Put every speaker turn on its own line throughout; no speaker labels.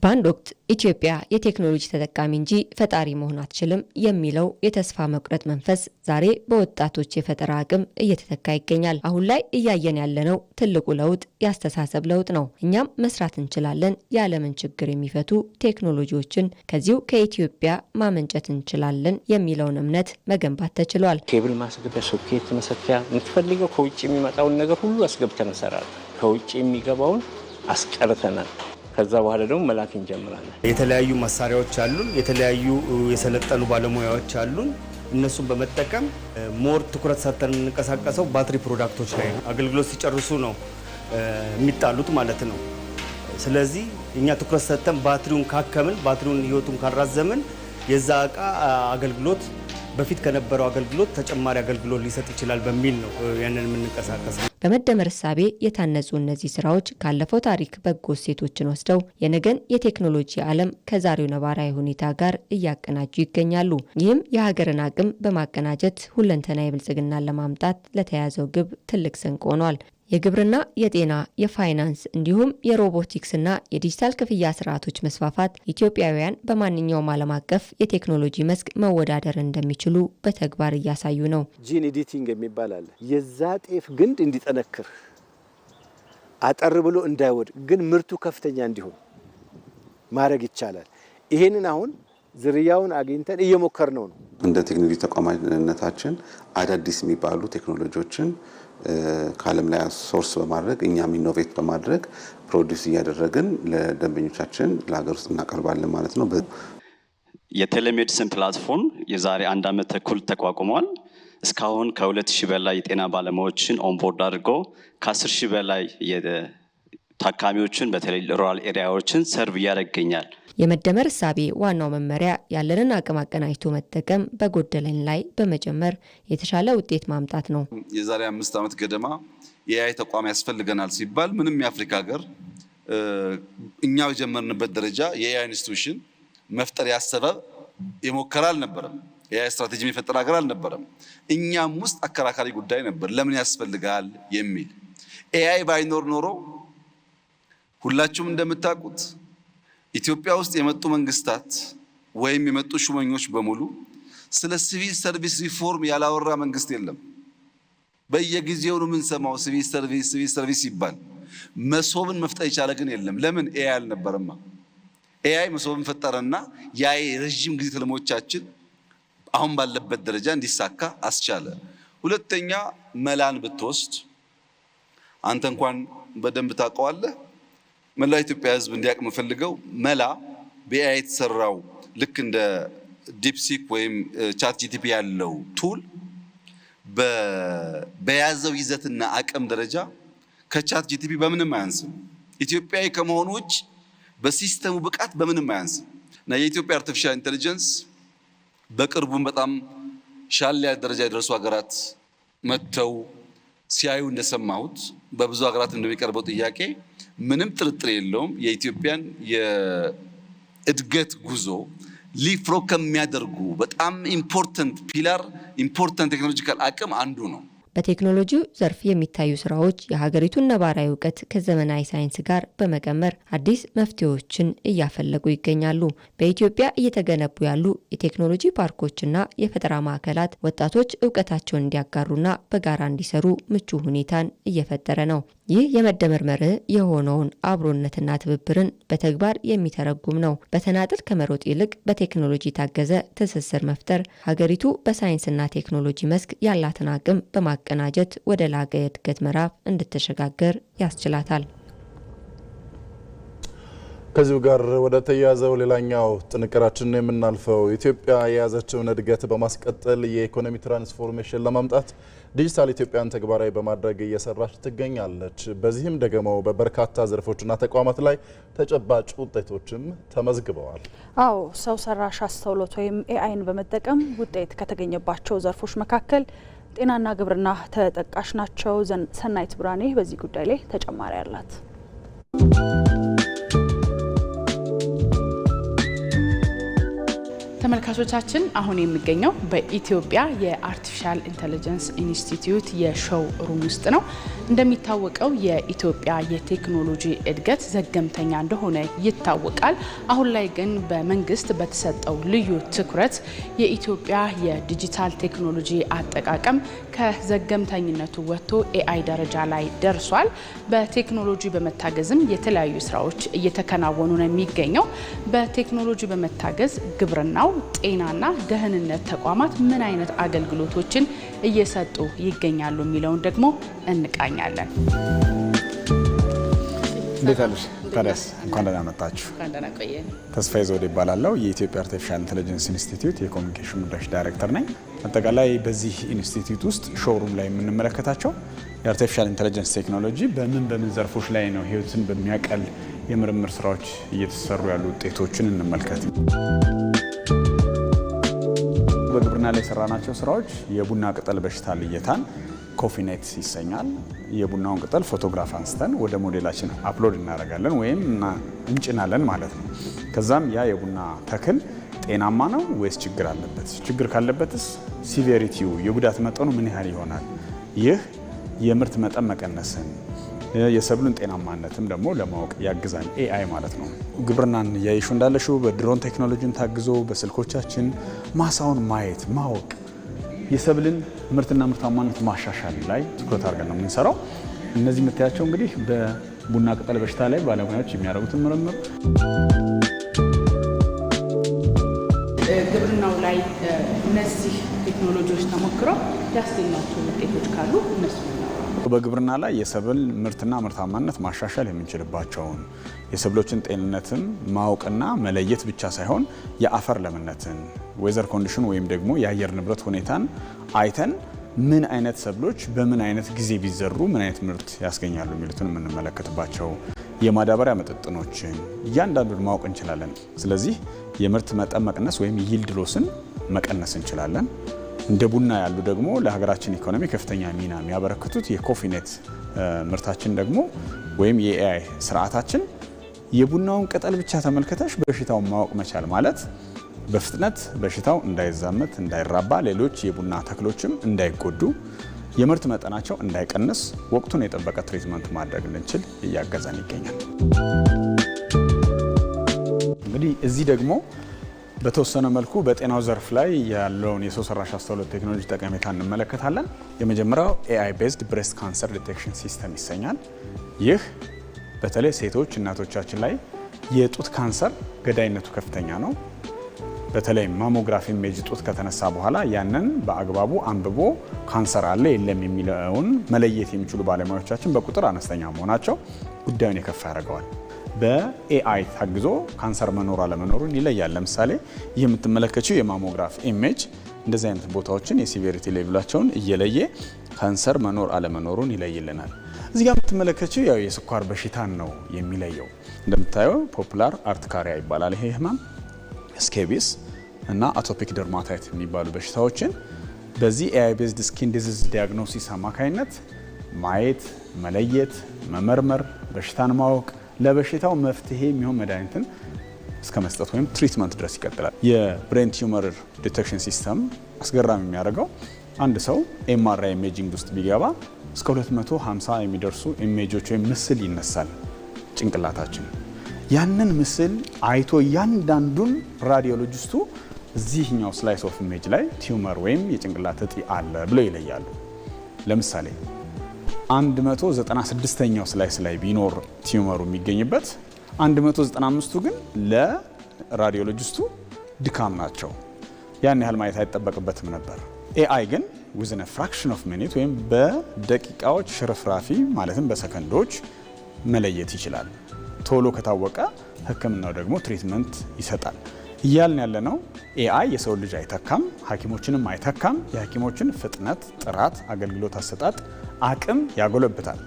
በአንድ ወቅት ኢትዮጵያ የቴክኖሎጂ ተጠቃሚ እንጂ ፈጣሪ መሆን አትችልም የሚለው የተስፋ መቁረጥ መንፈስ ዛሬ በወጣቶች የፈጠራ አቅም እየተተካ ይገኛል። አሁን ላይ እያየን ያለነው ትልቁ ለውጥ ያስተሳሰብ ለውጥ ነው። እኛም መስራት እንችላለን፣ የዓለምን ችግር የሚፈቱ ቴክኖሎጂዎችን ከዚሁ ከኢትዮጵያ ማመንጨት እንችላለን የሚለውን እምነት መገንባት ተችሏል።
ኬብል ማስገቢያ፣ ሶኬት መሰኪያ፣ የምትፈልገው ከውጭ የሚመጣውን ነገር ሁሉ አስገብተን እንሰራለን። ከውጭ የሚገባውን አስቀርተናል። ከዛ በኋላ ደግሞ መላክ እንጀምራለን።
የተለያዩ መሳሪያዎች አሉን፣ የተለያዩ የሰለጠኑ ባለሙያዎች አሉን። እነሱን በመጠቀም ሞር ትኩረት ሰጥተን እንንቀሳቀሰው ባትሪ ፕሮዳክቶች ላይ ነው። አገልግሎት ሲጨርሱ ነው የሚጣሉት ማለት ነው። ስለዚህ እኛ ትኩረት ሰጥተን ባትሪውን ካከምን፣ ባትሪውን ህይወቱን ካራዘምን የዛ እቃ አገልግሎት በፊት ከነበረው አገልግሎት ተጨማሪ አገልግሎት ሊሰጥ ይችላል በሚል ነው ያንን የምንንቀሳቀሰው።
በመደመር እሳቤ የታነጹ እነዚህ ስራዎች ካለፈው ታሪክ በጎ እሴቶችን ወስደው የነገን የቴክኖሎጂ ዓለም ከዛሬው ነባራዊ ሁኔታ ጋር እያቀናጁ ይገኛሉ። ይህም የሀገርን አቅም በማቀናጀት ሁለንተናዊ ብልጽግናን ለማምጣት ለተያዘው ግብ ትልቅ ስንቅ ሆኗል። የግብርና፣ የጤና፣ የፋይናንስ እንዲሁም የሮቦቲክስና የዲጂታል ክፍያ ስርዓቶች መስፋፋት ኢትዮጵያውያን በማንኛውም ዓለም አቀፍ የቴክኖሎጂ መስክ መወዳደር እንደሚችሉ በተግባር እያሳዩ ነው።
ጂን ኤዲቲንግ የሚባል አለ። የዛ ጤፍ ግንድ እንዲጠነክር አጠር ብሎ እንዳይወድ ግን ምርቱ ከፍተኛ እንዲሆን ማድረግ ይቻላል። ይሄንን አሁን ዝርያውን አግኝተን እየሞከርነው ነው።
እንደ ቴክኖሎጂ ተቋማዊነታችን አዳዲስ የሚባሉ ቴክኖሎጂዎችን ከዓለም ላይ ሶርስ በማድረግ እኛም ኢኖቬት በማድረግ ፕሮዲዩስ እያደረግን ለደንበኞቻችን ለሀገር ውስጥ እናቀርባለን ማለት ነው።
የቴሌሜዲሲን ፕላትፎርም የዛሬ 1 ዓመት ተኩል ተቋቁሟል። እስካሁን ከ2000 በላይ የጤና ባለሙያዎችን ኦንቦርድ አድርጎ ከ10000 በላይ ታካሚዎችን በተለይ ሩራል ኤሪያዎችን ሰርቭ ያደርገኛል።
የመደመር እሳቤ ዋናው መመሪያ ያለንን አቅም አቀናጅቶ መጠቀም፣ በጎደለን ላይ በመጨመር የተሻለ ውጤት ማምጣት ነው።
የዛሬ 5 ዓመት ገደማ የአይ ተቋም ያስፈልገናል ሲባል ምንም የአፍሪካ ሀገር እኛው የጀመርንበት ደረጃ የአይ ኢንስቲትዩሽን መፍጠር ያሰበ የሞከረ አልነበረም። የአይ ስትራቴጂ የፈጠረ ሀገር አልነበረም። እኛም ውስጥ አከራካሪ ጉዳይ ነበር፣ ለምን ያስፈልጋል የሚል። ኤአይ ባይኖር ኖሮ ሁላችሁም እንደምታውቁት ኢትዮጵያ ውስጥ የመጡ መንግስታት ወይም የመጡ ሹመኞች በሙሉ ስለ ሲቪል ሰርቪስ ሪፎርም ያላወራ መንግስት የለም። በየጊዜው ነው የምንሰማው ሲቪል ሰርቪስ ይባል። መሶብን መፍጠር የቻለ ግን የለም። ለምን? ኤአይ አልነበረማ። ኤአይ መሶብን ፈጠረና ያይ ረጅም ጊዜ ተለሞቻችን አሁን ባለበት ደረጃ እንዲሳካ አስቻለ። ሁለተኛ መላን ብትወስድ አንተ እንኳን በደንብ ታውቀዋለህ። መላ ኢትዮጵያ ህዝብ እንዲያውቅ የምፈልገው መላ በኤአይ የተሰራው ልክ እንደ ዲፕሲክ ወይም ቻት ጂቲፒ ያለው ቱል በያዘው ይዘትና አቅም ደረጃ ከቻት ጂቲፒ በምንም አያንስም። ኢትዮጵያዊ ከመሆኑ ውጭ በሲስተሙ ብቃት በምንም አያንስም እና የኢትዮጵያ አርቲፊሻል ኢንተለጀንስ በቅርቡም በጣም ሻል ያለ ደረጃ የደረሱ ሀገራት መጥተው ሲያዩ እንደሰማሁት በብዙ ሀገራት እንደሚቀርበው ጥያቄ ምንም ጥርጥር የለውም የኢትዮጵያን የእድገት ጉዞ ሊፍሮግ ከሚያደርጉ በጣም ኢምፖርታንት ፒላር ኢምፖርታንት ቴክኖሎጂካል አቅም አንዱ ነው።
በቴክኖሎጂው ዘርፍ የሚታዩ ስራዎች የሀገሪቱን ነባራዊ እውቀት ከዘመናዊ ሳይንስ ጋር በመቀመር አዲስ መፍትሄዎችን እያፈለጉ ይገኛሉ። በኢትዮጵያ እየተገነቡ ያሉ የቴክኖሎጂ ፓርኮችና የፈጠራ ማዕከላት ወጣቶች እውቀታቸውን እንዲያጋሩና በጋራ እንዲሰሩ ምቹ ሁኔታን እየፈጠረ ነው። ይህ የመደመር መርህ የሆነውን አብሮነትና ትብብርን በተግባር የሚተረጉም ነው። በተናጥል ከመሮጥ ይልቅ በቴክኖሎጂ የታገዘ ትስስር መፍጠር ሀገሪቱ በሳይንስና ቴክኖሎጂ መስክ ያላትን አቅም በማቀናጀት ወደ ላቀ የእድገት ምዕራፍ እንድትሸጋገር ያስችላታል።
ከዚሁ ጋር ወደ ተያያዘው ሌላኛው ጥንቅራችን የምናልፈው ኢትዮጵያ የያዘችውን እድገት በማስቀጠል የኢኮኖሚ ትራንስፎርሜሽን ለማምጣት ዲጂታል ኢትዮጵያን ተግባራዊ በማድረግ እየሰራች ትገኛለች። በዚህም ደግሞ በበርካታ ዘርፎችና ተቋማት ላይ ተጨባጭ ውጤቶችም ተመዝግበዋል።
አዎ፣ ሰው ሰራሽ አስተውሎት ወይም ኤአይን በመጠቀም ውጤት ከተገኘባቸው ዘርፎች መካከል ጤናና ግብርና ተጠቃሽ ናቸው። ሰናይት ብርሃኔ በዚህ ጉዳይ ላይ ተጨማሪ አላት። ተመልካቾቻችን አሁን የሚገኘው በኢትዮጵያ የአርቲፊሻል ኢንተለጀንስ ኢንስቲትዩት የሾው ሩም ውስጥ ነው።
እንደሚታወቀው የኢትዮጵያ የቴክኖሎጂ እድገት ዘገምተኛ እንደሆነ ይታወቃል። አሁን ላይ ግን በመንግስት በተሰጠው ልዩ ትኩረት የኢትዮጵያ የዲጂታል ቴክኖሎጂ አጠቃቀም ከዘገምተኝነቱ ወጥቶ ኤአይ ደረጃ ላይ ደርሷል። በቴክኖሎጂ በመታገዝም የተለያዩ ስራዎች እየተከናወኑ ነው የሚገኘው። በቴክኖሎጂ በመታገዝ ግብርናው፣ ጤናና ደህንነት ተቋማት ምን አይነት አገልግሎቶችን እየሰጡ ይገኛሉ የሚለውን ደግሞ እንቃኛለን።
እንዴት አለሽ? ታዲያስ እንኳን ደህና መጣችሁ። ተስፋዬ ዘውዴ ይባላለሁ። የኢትዮጵያ አርቲፊሻል ኢንተለጀንስ ኢንስቲትዩት የኮሚኒኬሽን ጉዳዮች ዳይሬክተር ነኝ። አጠቃላይ በዚህ ኢንስቲትዩት ውስጥ ሾሩም ላይ የምንመለከታቸው የአርቲፊሻል ኢንተለጀንስ ቴክኖሎጂ በምን ዘርፎች ላይ ነው ህይወትን በሚያቀል የምርምር ስራዎች እየተሰሩ ያሉ ውጤቶችን እንመልከት። በግብርና ላይ የሰራናቸው ስራዎች የቡና ቅጠል በሽታ ልየታን ኮፊኔት ይሰኛል። የቡናውን ቅጠል ፎቶግራፍ አንስተን ወደ ሞዴላችን አፕሎድ እናደርጋለን ወይም እንጭናለን ማለት ነው። ከዛም ያ የቡና ተክል ጤናማ ነው ወይስ ችግር አለበት? ችግር ካለበትስ ሲቪሪቲው የጉዳት መጠኑ ምን ያህል ይሆናል? ይህ የምርት መጠን መቀነስን የሰብሉን ጤናማነትም ደግሞ ለማወቅ ያግዛል ኤአይ ማለት ነው። ግብርናን እያየሹ እንዳለሽው በድሮን ቴክኖሎጂን ታግዞ በስልኮቻችን ማሳውን ማየት ማወቅ የሰብልን ምርትና ምርታማነት ማሻሻል ላይ ትኩረት አድርገን ነው የምንሰራው። እነዚህ የምታያቸው እንግዲህ በቡና ቅጠል በሽታ ላይ ባለሙያዎች የሚያደርጉትን ምርምር
ግብርናው ላይ እነዚህ ቴክኖሎጂዎች ተሞክረው ያስገኛቸው ውጤቶች ካሉ እነሱ
በግብርና ላይ የሰብል ምርትና ምርታማነት ማሻሻል የምንችልባቸውን የሰብሎችን ጤንነትን ማወቅና መለየት ብቻ ሳይሆን የአፈር ለምነትን ዌዘር ኮንዲሽን ወይም ደግሞ የአየር ንብረት ሁኔታን አይተን ምን አይነት ሰብሎች በምን አይነት ጊዜ ቢዘሩ ምን አይነት ምርት ያስገኛሉ የሚሉትን የምንመለከትባቸው የማዳበሪያ መጠጥኖችን እያንዳንዱን ማወቅ እንችላለን። ስለዚህ የምርት መጠን መቀነስ ወይም ይልድ ሎስን መቀነስ እንችላለን። እንደ ቡና ያሉ ደግሞ ለሀገራችን ኢኮኖሚ ከፍተኛ ሚና የሚያበረክቱት የኮፊኔት ምርታችን ደግሞ ወይም የኤአይ ስርዓታችን የቡናውን ቅጠል ብቻ ተመልክተሽ በሽታውን ማወቅ መቻል ማለት በፍጥነት በሽታው እንዳይዛመት እንዳይራባ፣ ሌሎች የቡና ተክሎችም እንዳይጎዱ፣ የምርት መጠናቸው እንዳይቀንስ ወቅቱን የጠበቀ ትሪትመንት ማድረግ እንድንችል እያገዘን ይገኛል። እንግዲህ እዚህ ደግሞ በተወሰነ መልኩ በጤናው ዘርፍ ላይ ያለውን የሰው ሰራሽ አስተውሎት ቴክኖሎጂ ጠቀሜታ እንመለከታለን። የመጀመሪያው ኤአይ ቤዝድ ብሬስት ካንሰር ዲቴክሽን ሲስተም ይሰኛል። ይህ በተለይ ሴቶች እናቶቻችን ላይ የጡት ካንሰር ገዳይነቱ ከፍተኛ ነው። በተለይ ማሞግራፊ ኢሜጅ ጡት ከተነሳ በኋላ ያንን በአግባቡ አንብቦ ካንሰር አለ የለም የሚለውን መለየት የሚችሉ ባለሙያዎቻችን በቁጥር አነስተኛ መሆናቸው ጉዳዩን የከፋ ያደርገዋል። በኤአይ ታግዞ ካንሰር መኖር አለመኖሩን ይለያል። ለምሳሌ ይህ የምትመለከችው የማሞግራፍ ኢሜጅ እንደዚህ አይነት ቦታዎችን የሲቪሪቲ ሌቭላቸውን እየለየ ካንሰር መኖር አለመኖሩን ይለይልናል። እዚህ ጋር የምትመለከችው ያው የስኳር በሽታን ነው የሚለየው። እንደምታየው ፖፑላር አርቲካሪያ ይባላል ይሄ ህመም። ስኬቢስ እና አቶፒክ ደርማታይት የሚባሉ በሽታዎችን በዚህ ኤአይ ቤዝድ ስኪን ዲዚዝ ዲያግኖሲስ አማካኝነት ማየት፣ መለየት፣ መመርመር፣ በሽታን ማወቅ ለበሽታው መፍትሄ የሚሆን መድኃኒትን እስከ መስጠት ወይም ትሪትመንት ድረስ ይቀጥላል። የብሬን ቲዩመር ዲቴክሽን ሲስተም አስገራሚ የሚያደርገው አንድ ሰው ኤምአርአይ ኢሜጂንግ ውስጥ ቢገባ እስከ 250 የሚደርሱ ኢሜጆች ወይም ምስል ይነሳል ጭንቅላታችን። ያንን ምስል አይቶ እያንዳንዱን ራዲዮሎጂስቱ እዚህኛው ስላይስ ኦፍ ኢሜጅ ላይ ቲዩመር ወይም የጭንቅላት እጢ አለ ብለው ይለያሉ። ለምሳሌ 196ኛው ስላይስ ላይ ቢኖር ቲዩመሩ የሚገኝበት 195ቱ ግን ለራዲዮሎጂስቱ ድካም ናቸው። ያን ያህል ማየት አይጠበቅበትም ነበር። ኤአይ ግን ዊዝን ፍራክሽን ኦፍ ሚኒት ወይም በደቂቃዎች ሽርፍራፊ ማለትም በሰከንዶች መለየት ይችላል። ቶሎ ከታወቀ ሕክምናው ደግሞ ትሪትመንት ይሰጣል። እያልን ያለነው ኤአይ የሰው ልጅ አይተካም፣ ሐኪሞችንም አይተካም። የሐኪሞችን ፍጥነት፣ ጥራት፣ አገልግሎት አሰጣጥ አቅም ያጎለብታል።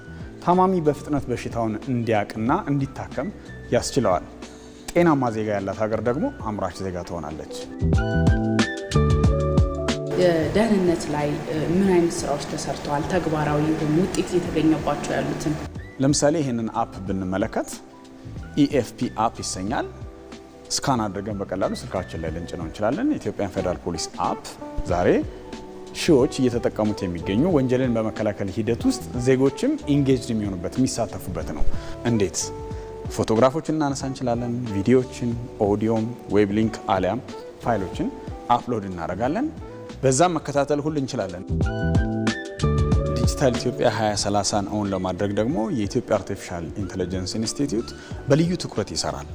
ታማሚ በፍጥነት በሽታውን እንዲያቅና እንዲታከም ያስችለዋል። ጤናማ ዜጋ ያላት ሀገር ደግሞ አምራች ዜጋ ትሆናለች።
ደህንነት ላይ ምን አይነት ስራዎች ተሰርተዋል? ተግባራዊ የሆኑ ውጤት እየተገኘባቸው ያሉትን
ለምሳሌ ይህንን አፕ ብንመለከት ኢኤፍፒ አፕ ይሰኛል። ስካን አድርገን በቀላሉ ስልካችን ላይ ልንጭነው እንችላለን። የኢትዮጵያን ፌዴራል ፖሊስ አፕ ዛሬ ሺዎች እየተጠቀሙት የሚገኙ ወንጀልን በመከላከል ሂደት ውስጥ ዜጎችም ኢንጌጅድ የሚሆኑበት የሚሳተፉበት ነው። እንዴት? ፎቶግራፎችን እናነሳ እንችላለን፣ ቪዲዮዎችን፣ ኦዲዮም፣ ዌብ ሊንክ አሊያም ፋይሎችን አፕሎድ እናደርጋለን። በዛም መከታተል ሁሉ እንችላለን። ዲጂታል ኢትዮጵያ 2030ን እውን ለማድረግ ደግሞ የኢትዮጵያ አርቲፊሻል ኢንተለጀንስ ኢንስቲትዩት በልዩ ትኩረት ይሰራል።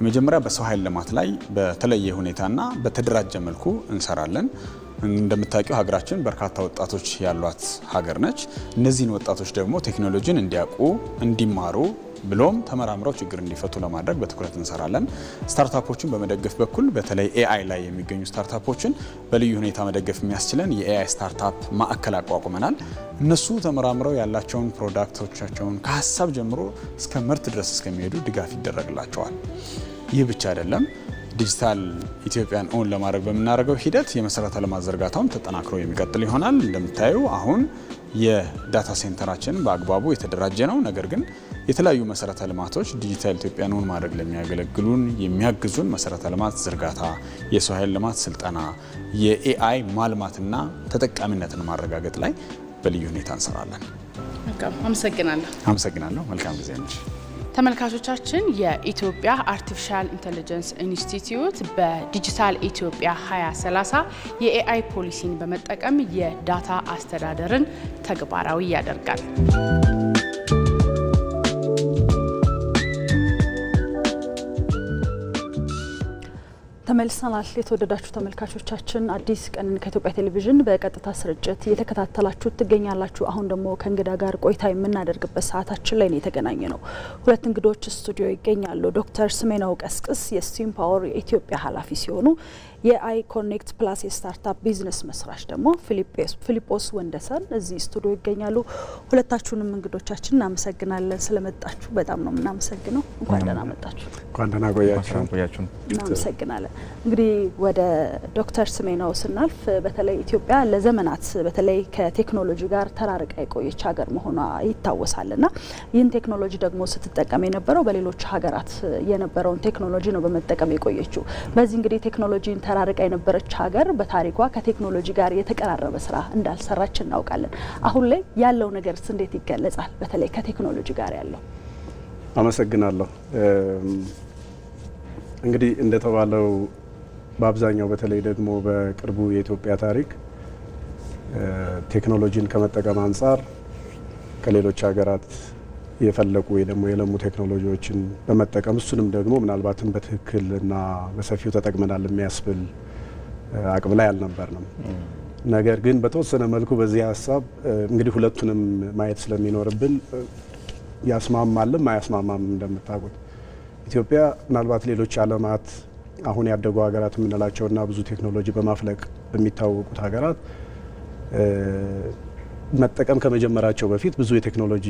መጀመሪያ በሰው ኃይል ልማት ላይ በተለየ ሁኔታና በተደራጀ መልኩ እንሰራለን። እንደምታውቂው ሀገራችን በርካታ ወጣቶች ያሏት ሀገር ነች። እነዚህን ወጣቶች ደግሞ ቴክኖሎጂን እንዲያውቁ፣ እንዲማሩ ብሎም ተመራምረው ችግር እንዲፈቱ ለማድረግ በትኩረት እንሰራለን። ስታርታፖችን በመደገፍ በኩል በተለይ ኤአይ ላይ የሚገኙ ስታርታፖችን በልዩ ሁኔታ መደገፍ የሚያስችለን የኤአይ ስታርታፕ ማዕከል አቋቁመናል። እነሱ ተመራምረው ያላቸውን ፕሮዳክቶቻቸውን ከሀሳብ ጀምሮ እስከ ምርት ድረስ እስከሚሄዱ ድጋፍ ይደረግላቸዋል። ይህ ብቻ አይደለም። ዲጂታል ኢትዮጵያን እውን ለማድረግ በምናደርገው ሂደት የመሰረተ ልማት ዝርጋታውም ተጠናክሮ የሚቀጥል ይሆናል። እንደምታዩ አሁን የዳታ ሴንተራችን በአግባቡ የተደራጀ ነው። ነገር ግን የተለያዩ መሰረተ ልማቶች ዲጂታል ኢትዮጵያን እውን ማድረግ ለሚያገለግሉን የሚያግዙን መሰረተ ልማት ዝርጋታ፣ የሰው ኃይል ልማት ስልጠና፣ የኤአይ ማልማትና ተጠቃሚነትን ማረጋገጥ ላይ በልዩ ሁኔታ እንሰራለን። አመሰግናለሁ። መልካም ጊዜ ነች።
ተመልካቾቻችን የኢትዮጵያ አርቲፊሻል ኢንተለጀንስ ኢንስቲትዩት በዲጂታል ኢትዮጵያ 2030 የኤአይ ፖሊሲን በመጠቀም የዳታ አስተዳደርን ተግባራዊ ያደርጋል።
ተመልሰናል። የተወደዳችሁ ተመልካቾቻችን አዲስ ቀንን ከኢትዮጵያ ቴሌቪዥን በቀጥታ ስርጭት እየተከታተላችሁ ትገኛላችሁ። አሁን ደግሞ ከእንግዳ ጋር ቆይታ የምናደርግበት ሰዓታችን ላይ ነው የተገናኘ ነው። ሁለት እንግዶች ስቱዲዮ ይገኛሉ። ዶክተር ስሜነው ቀስቅስ የስቲም ፓወር የኢትዮጵያ ኃላፊ ሲሆኑ የአይ ኮኔክት ፕላስ የስታርታፕ ቢዝነስ መስራች ደግሞ ፊሊጶስ ወንደሰን እዚህ ስቱዲዮ ይገኛሉ። ሁለታችሁንም እንግዶቻችን እናመሰግናለን ስለመጣችሁ። በጣም ነው የምናመሰግነው። እንኳን ደህና መጣችሁ።
እንኳን ደህና ቆያችሁ።
እናመሰግናለን። እንግዲህ ወደ ዶክተር ስሜነው ስናልፍ በተለይ ኢትዮጵያ ለዘመናት በተለይ ከቴክኖሎጂ ጋር ተራርቃ የቆየች ሀገር መሆኗ ይታወሳልና ይህን ቴክኖሎጂ ደግሞ ስትጠቀም የነበረው በሌሎች ሀገራት የነበረውን ቴክኖሎጂ ነው በመጠቀም የቆየችው። በዚህ እንግዲህ ቴክኖሎጂን ተራርቃ የነበረች ሀገር በታሪኳ ከቴክኖሎጂ ጋር የተቀራረበ ስራ እንዳልሰራች እናውቃለን። አሁን ላይ ያለው ነገርስ እንዴት ይገለጻል? በተለይ ከቴክኖሎጂ ጋር ያለው።
አመሰግናለሁ። እንግዲህ እንደተባለው በአብዛኛው በተለይ ደግሞ በቅርቡ የኢትዮጵያ ታሪክ ቴክኖሎጂን ከመጠቀም አንጻር ከሌሎች ሀገራት የፈለቁ ወይ ደግሞ የለሙ ቴክኖሎጂዎችን በመጠቀም እሱንም ደግሞ ምናልባትም በትክክል እና በሰፊው ተጠቅመናል የሚያስብል አቅም ላይ አልነበርንም። ነገር ግን በተወሰነ መልኩ በዚህ ሀሳብ እንግዲህ ሁለቱንም ማየት ስለሚኖርብን ያስማማልም አያስማማም። እንደምታውቁት ኢትዮጵያ ምናልባት ሌሎች ዓለማት አሁን ያደጉ ሀገራት የምንላቸውና ብዙ ቴክኖሎጂ በማፍለቅ በሚታወቁት ሀገራት መጠቀም ከመጀመራቸው በፊት ብዙ የቴክኖሎጂ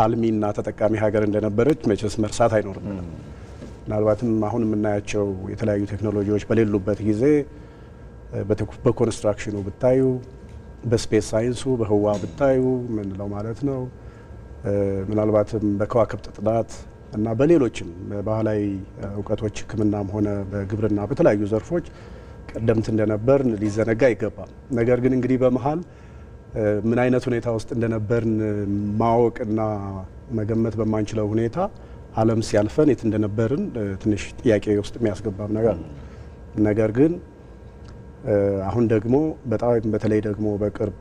አልሚና ተጠቃሚ ሀገር እንደነበረች መቼስ መርሳት አይኖርብንም። ምናልባትም አሁን የምናያቸው የተለያዩ ቴክኖሎጂዎች በሌሉበት ጊዜ በኮንስትራክሽኑ ብታዩ፣ በስፔስ ሳይንሱ በህዋ ብታዩ ምንለው ማለት ነው፣ ምናልባትም በከዋክብት ጥናት እና በሌሎችም ባህላዊ እውቀቶች ሕክምናም ሆነ በግብርና በተለያዩ ዘርፎች ቀደምት እንደነበርን ሊዘነጋ አይገባም። ነገር ግን እንግዲህ በመሀል ምን አይነት ሁኔታ ውስጥ እንደነበርን ማወቅና መገመት በማንችለው ሁኔታ ዓለም ሲያልፈን የት እንደነበርን ትንሽ ጥያቄ ውስጥ የሚያስገባም ነገር ነው። ነገር ግን አሁን ደግሞ በጣም በተለይ ደግሞ በቅርብ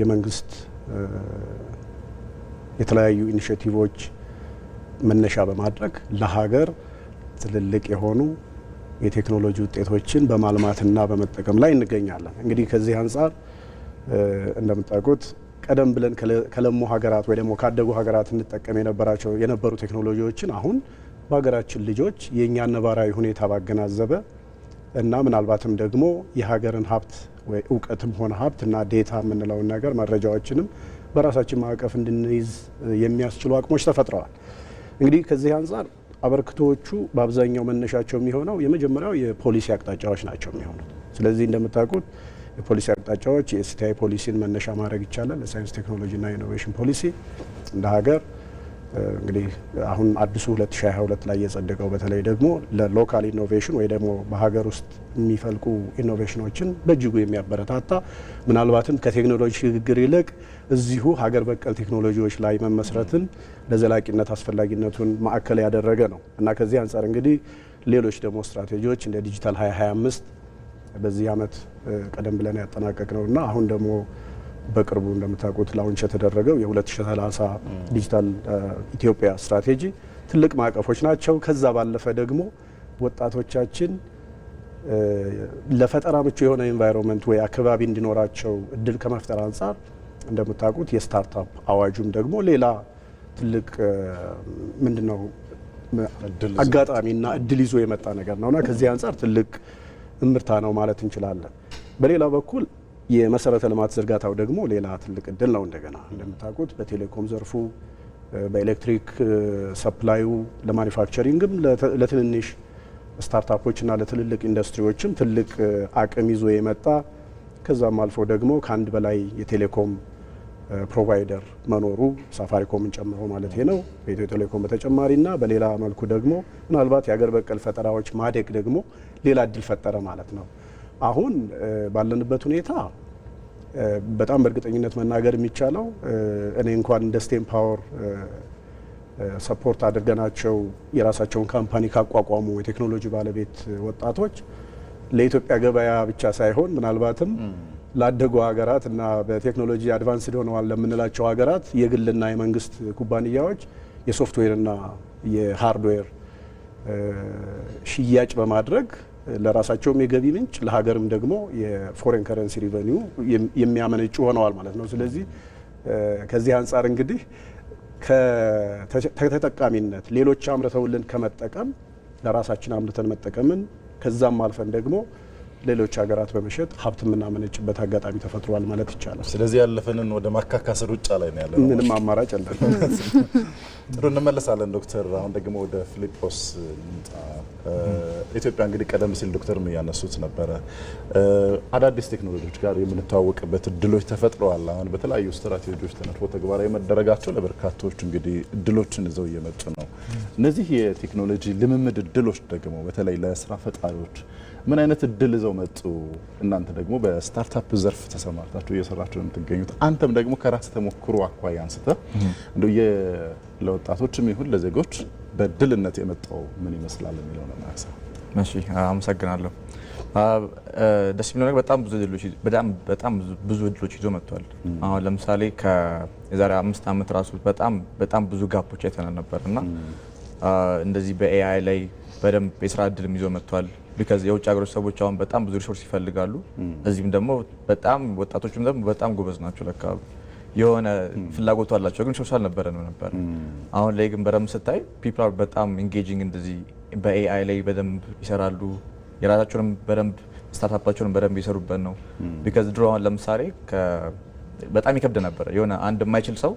የመንግስት የተለያዩ ኢኒሼቲቮች መነሻ በማድረግ ለሀገር ትልልቅ የሆኑ የቴክኖሎጂ ውጤቶችን በማልማትና በመጠቀም ላይ እንገኛለን። እንግዲህ ከዚህ አንጻር እንደምታውቁት ቀደም ብለን ከለሙ ሀገራት ወይ ደግሞ ካደጉ ሀገራት እንጠቀም የነበሩ ቴክኖሎጂዎችን አሁን በሀገራችን ልጆች የእኛን ነባራዊ ሁኔታ ባገናዘበ እና ምናልባትም ደግሞ የሀገርን ሀብት ወይ እውቀትም ሆነ ሀብት እና ዴታ የምንለውን ነገር መረጃዎችንም በራሳችን ማዕቀፍ እንድንይዝ የሚያስችሉ አቅሞች ተፈጥረዋል። እንግዲህ ከዚህ አንጻር አበርክቶዎቹ በአብዛኛው መነሻቸው የሚሆነው የመጀመሪያው የፖሊሲ አቅጣጫዎች ናቸው የሚሆኑት። ስለዚህ እንደምታውቁት የፖሊሲ አቅጣጫዎች የኤስቲአይ ፖሊሲን መነሻ ማድረግ ይቻላል። የሳይንስ ቴክኖሎጂና ኢኖቬሽን ፖሊሲ እንደ ሀገር እንግዲህ አሁን አዲሱ 2022 ላይ የጸደቀው በተለይ ደግሞ ለሎካል ኢኖቬሽን ወይ ደግሞ በሀገር ውስጥ የሚፈልቁ ኢኖቬሽኖችን በእጅጉ የሚያበረታታ ምናልባትም ከቴክኖሎጂ ሽግግር ይልቅ እዚሁ ሀገር በቀል ቴክኖሎጂዎች ላይ መመስረትን ለዘላቂነት አስፈላጊነቱን ማዕከል ያደረገ ነው እና ከዚህ አንጻር እንግዲህ ሌሎች ደግሞ ስትራቴጂዎች እንደ ዲጂታል 2025 በዚህ ዓመት ቀደም ብለን ያጠናቀቅ ነውና አሁን ደግሞ በቅርቡ እንደምታውቁት ላውንች የተደረገው የ2030 ዲጂታል ኢትዮጵያ ስትራቴጂ ትልቅ ማዕቀፎች ናቸው። ከዛ ባለፈ ደግሞ ወጣቶቻችን ለፈጠራ ምቹ የሆነ ኤንቫይሮንመንት ወይ አካባቢ እንዲኖራቸው እድል ከመፍጠር አንጻር እንደምታውቁት የስታርታፕ አዋጁም ደግሞ ሌላ ትልቅ ምንድነው አጋጣሚና እድል ይዞ የመጣ ነገር ነውና ከዚህ አንጻር ትልቅ እምርታ ነው ማለት እንችላለን። በሌላ በኩል የመሰረተ ልማት ዝርጋታው ደግሞ ሌላ ትልቅ እድል ነው። እንደገና እንደምታውቁት በቴሌኮም ዘርፉ በኤሌክትሪክ ሰፕላዩ ለማኒፋክቸሪንግም ለትንንሽ ስታርታፖችና ለትልልቅ ኢንዱስትሪዎችም ትልቅ አቅም ይዞ የመጣ ከዛም አልፎ ደግሞ ከአንድ በላይ የቴሌኮም ፕሮቫይደር መኖሩ ሳፋሪኮምን ጨምሮ ማለት ነው በኢትዮ ቴሌኮም በተጨማሪና በሌላ መልኩ ደግሞ ምናልባት የሀገር በቀል ፈጠራዎች ማደግ ደግሞ ሌላ እድል ፈጠረ ማለት ነው። አሁን ባለንበት ሁኔታ በጣም በእርግጠኝነት መናገር የሚቻለው እኔ እንኳን እንደ ስቴም ፓወር ሰፖርት አድርገናቸው የራሳቸውን ካምፓኒ ካቋቋሙ የቴክኖሎጂ ባለቤት ወጣቶች ለኢትዮጵያ ገበያ ብቻ ሳይሆን ምናልባትም ላደጉ ሀገራት እና በቴክኖሎጂ አድቫንስድ ሆነዋል ለምንላቸው ሀገራት የግልና የመንግስት ኩባንያዎች የሶፍትዌርና የሃርድዌር ሽያጭ በማድረግ ለራሳቸውም የገቢ ምንጭ ለሀገርም ደግሞ የፎሬን ከረንሲ ሪቨኒው የሚያመነጩ ሆነዋል ማለት ነው። ስለዚህ ከዚህ አንጻር እንግዲህ ከተጠቃሚነት ሌሎች አምርተውልን ከመጠቀም ለራሳችን አምርተን መጠቀምን ከዛም አልፈን ደግሞ ሌሎች ሀገራት በመሸጥ ሀብት የምናመነጭበት አጋጣሚ ተፈጥሯል ማለት ይቻላል።
ስለዚህ ያለፈንን ወደ ማካካስ ሩጫ ላይ ነው ያለነው።
ምንም አማራጭ የለም።
ጥሩ እንመለሳለን ዶክተር። አሁን ደግሞ ወደ ፊሊጶስ እንጣ። ኢትዮጵያ እንግዲህ ቀደም ሲል ዶክተርም ያነሱት ነበረ አዳዲስ ቴክኖሎጂዎች ጋር የምንተዋወቅበት እድሎች ተፈጥረዋል። አሁን በተለያዩ ስትራቴጂዎች ተነድፎ ተግባራዊ መደረጋቸው ለበርካቶች እንግዲህ እድሎችን ይዘው እየመጡ ነው። እነዚህ የቴክኖሎጂ ልምምድ እድሎች ደግሞ በተለይ ለስራ ፈጣሪዎች ምን አይነት እድል ይዘው መጡ? እናንተ ደግሞ በስታርታፕ ዘርፍ ተሰማርታችሁ እየሰራችሁ የምትገኙት አንተም ደግሞ ከራስ ተሞክሮ አኳያ አንስተህ እንደው ለወጣቶችም ይሁን ለዜጎች በእድልነት የመጣው ምን ይመስላል የሚለው ነው ማለት ነው።
እሺ አመሰግናለሁ። ደስ የሚለው ነገር በጣም ብዙ እድሎች ይዞ መጥቷል። አሁን ለምሳሌ ከዛሬ 5 ዓመት ራሱ በጣም ብዙ ጋፖች አይተናል ነበርና እንደዚህ በኤአይ ላይ በደንብ የስራ እድልም ይዞ መጥቷል። ቢካዝ የውጭ ሀገሮች ሰዎች አሁን በጣም ብዙ ሪሶርስ ይፈልጋሉ። እዚህም ደግሞ በጣም ወጣቶችም ደግሞ በጣም ጎበዝ ናቸው። ለካ የሆነ ፍላጎቱ አላቸው ግን ሶሻል አልነበረንም ነበር። አሁን ላይ ግን በደንብ ስታይ ፒፕል አር በጣም ኢንጌጂንግ እንደዚህ በኤአይ ላይ በደንብ ይሰራሉ። የራሳቸውንም በደንብ ስታርታፓቸውንም በደንብ ይሰሩበት ነው። ቢካዝ ድሮ አሁን ለምሳሌ በጣም ይከብድ ነበር። የሆነ አንድ የማይችል ሰው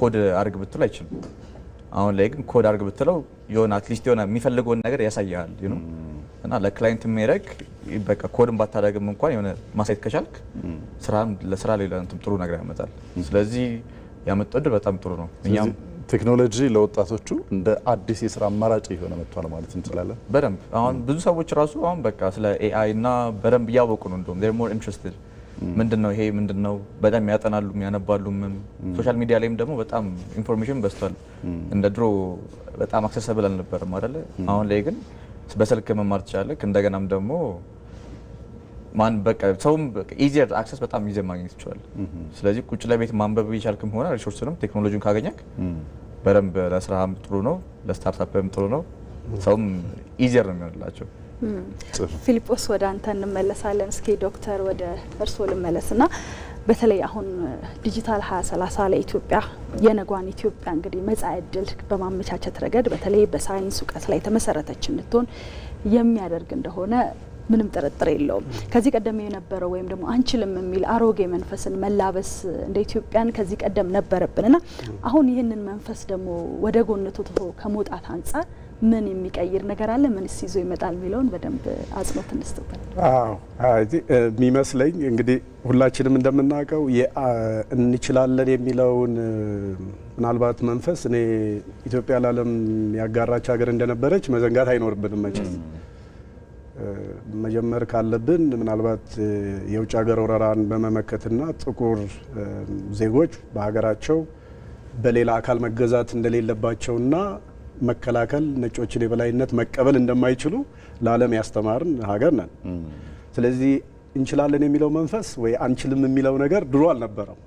ኮድ አድርግ ብትለው አይችልም። አሁን ላይ ግን ኮድ አድርግ ብትለው የሆነ አትሊስት የሆነ የሚፈልገውን ነገር ያሳያል እና ለክላይንት የሚያደርግ በቃ ኮድን ባታደርግም እንኳን የሆነ ማሳየት ከቻልክ ለስራ ሌላ ጥሩ ነገር ያመጣል። ስለዚህ ያመጣው እድል በጣም ጥሩ ነው። እኛም
ቴክኖሎጂ ለወጣቶቹ እንደ አዲስ የስራ አማራጭ የሆነ መጥቷል ማለት እንችላለን።
በደንብ አሁን ብዙ ሰዎች ራሱ አሁን በቃ ስለ ኤአይ እና በደንብ እያወቁ ነው። እንደውም they're more interested ምንድነው ይሄ ምንድነው በጣም ያጠናሉ ያነባሉ። ሶሻል ሚዲያ ላይም ደግሞ በጣም ኢንፎርሜሽን በዝቷል። እንደ ድሮ በጣም አክሰሰብል አልነበረም አይደለ? አሁን ላይ ግን በስልክ መማር ትችላለህ። እንደገናም ደግሞ ማን በቃ ሰውም ኢዚየር አክሰስ በጣም ኢዚየር ማግኘት ይችላል። ስለዚህ ቁጭ ለቤት ማንበብ ይቻልክም ሆነ ሪሶርስንም ቴክኖሎጂን ካገኘክ በደንብ ለስራም ጥሩ ነው፣ ለስታርታፕም ጥሩ ነው። ሰውም ኢዚየር ነው የሚሆንላቸው።
ፊሊጶስ ወደ አንተ እንመለሳለን። እስኪ ዶክተር ወደ እርስዎ ልመለስና በተለይ አሁን ዲጂታል 2030 ለኢትዮጵያ የነጓን ኢትዮጵያ እንግዲህ መጻኢ ዕድል በማመቻቸት ረገድ በተለይ በሳይንስ እውቀት ላይ ተመሰረተች እንድትሆን የሚያደርግ እንደሆነ ምንም ጥርጥር የለውም። ከዚህ ቀደም የነበረው ወይም ደግሞ አንችልም የሚል አሮጌ መንፈስን መላበስ እንደ ኢትዮጵያን ከዚህ ቀደም ነበረብንና አሁን ይህንን መንፈስ ደግሞ ወደ ጎን ትቶ ከመውጣት አንጻር ምን የሚቀይር ነገር አለ? ምንስ ይዞ ይመጣል የሚለውን በደንብ አጽንኦት እንስጥበት።
የሚመስለኝ እንግዲህ ሁላችንም እንደምናውቀው እንችላለን የሚለውን ምናልባት መንፈስ እኔ ኢትዮጵያ ለዓለም ያጋራች ሀገር እንደነበረች መዘንጋት አይኖርብንም። መቼም መጀመር ካለብን ምናልባት የውጭ ሀገር ወረራን በመመከትና ጥቁር ዜጎች በሀገራቸው በሌላ አካል መገዛት እንደሌለባቸውና መከላከል ነጮችን የበላይነት መቀበል እንደማይችሉ ለዓለም ያስተማርን ሀገር ነን። ስለዚህ እንችላለን የሚለው መንፈስ ወይ አንችልም የሚለው ነገር ድሮ አልነበረም።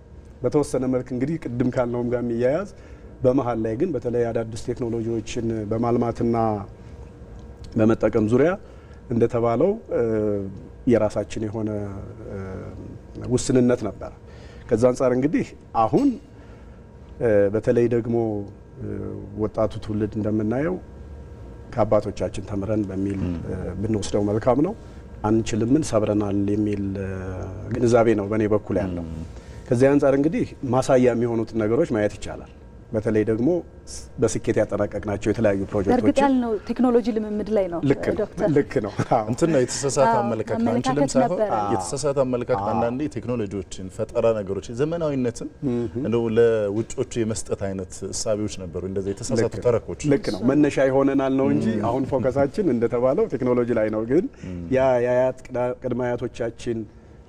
በተወሰነ መልክ እንግዲህ ቅድም ካልነውም ጋር የሚያያዝ በመሀል ላይ ግን በተለይ አዳዲስ ቴክኖሎጂዎችን በማልማትና በመጠቀም ዙሪያ እንደተባለው የራሳችን የሆነ ውስንነት ነበር። ከዛ አንጻር እንግዲህ አሁን በተለይ ደግሞ ወጣቱ ትውልድ እንደምናየው ከአባቶቻችን ተምረን በሚል ብንወስደው መልካም ነው። አንችልምን ሰብረናል የሚል ግንዛቤ ነው በእኔ በኩል ያለው። ከዚህ አንጻር እንግዲህ ማሳያ የሚሆኑትን ነገሮች ማየት ይቻላል። በተለይ ደግሞ በስኬት ያጠናቀቅናቸው የተለያዩ ፕሮጀክቶች
እርግጥ ያልነው ቴክኖሎጂ ልምምድ ላይ ነው ዶክተር።
ልክ ነው።
እንትን ነው የተሳሳተ አመለካከት አንችልም ሳይሆን የተሳሳተ አመለካከት አንዳንዴ ቴክኖሎጂዎችን፣ ፈጠራ ነገሮችን፣ ዘመናዊነትን እንደው ለውጮቹ የመስጠት አይነት እሳቤዎች ነበሩ። እንደዚህ የተሳሳቱ ተረኮች
ልክ ነው መነሻ ይሆነናል ነው እንጂ አሁን ፎከሳችን እንደተባለው ቴክኖሎጂ ላይ ነው። ግን የአያት ቅድመ አያቶቻችን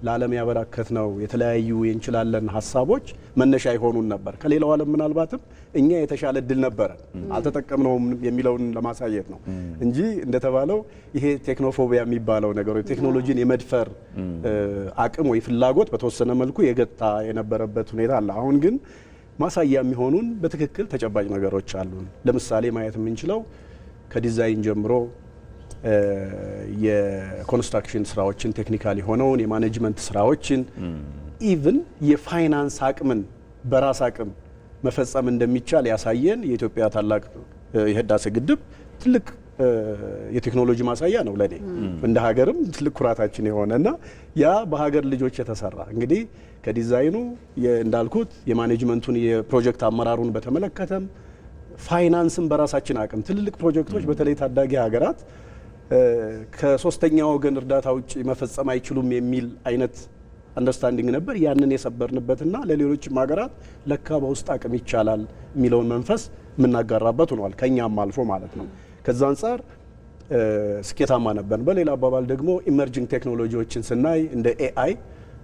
ለዓለም ያበረከት ነው የተለያዩ የእንችላለን ሀሳቦች መነሻ ይሆኑን ነበር። ከሌላው ዓለም ምናልባትም እኛ የተሻለ እድል ነበረን አልተጠቀምነውም የሚለውን ለማሳየት ነው እንጂ እንደተባለው ይሄ ቴክኖፎቢያ የሚባለው ነገር ቴክኖሎጂን የመድፈር አቅም ወይ ፍላጎት በተወሰነ መልኩ የገታ የነበረበት ሁኔታ አለ። አሁን ግን ማሳያ የሚሆኑን በትክክል ተጨባጭ ነገሮች አሉን። ለምሳሌ ማየት የምንችለው ከዲዛይን ጀምሮ የኮንስትራክሽን ስራዎችን፣ ቴክኒካል የሆነውን የማኔጅመንት ስራዎችን፣ ኢቭን የፋይናንስ አቅምን በራስ አቅም መፈጸም እንደሚቻል ያሳየን የኢትዮጵያ ታላቅ የህዳሴ ግድብ ትልቅ የቴክኖሎጂ ማሳያ ነው። ለኔ እንደ ሀገርም ትልቅ ኩራታችን የሆነና ያ በሀገር ልጆች የተሰራ እንግዲህ ከዲዛይኑ እንዳልኩት የማኔጅመንቱን የፕሮጀክት አመራሩን በተመለከተም ፋይናንስን በራሳችን አቅም ትልልቅ ፕሮጀክቶች በተለይ ታዳጊ ሀገራት ከሶስተኛ ወገን እርዳታ ውጭ መፈጸም አይችሉም የሚል አይነት አንደርስታንዲንግ ነበር። ያንን የሰበርንበትና ለሌሎችም ሀገራት ለካ በውስጥ አቅም ይቻላል የሚለውን መንፈስ የምናጋራበት ሆኗል፣ ከኛም አልፎ ማለት ነው። ከዛ አንጻር ስኬታማ ነበር። በሌላ አባባል ደግሞ ኢመርጂንግ ቴክኖሎጂዎችን ስናይ እንደ ኤአይ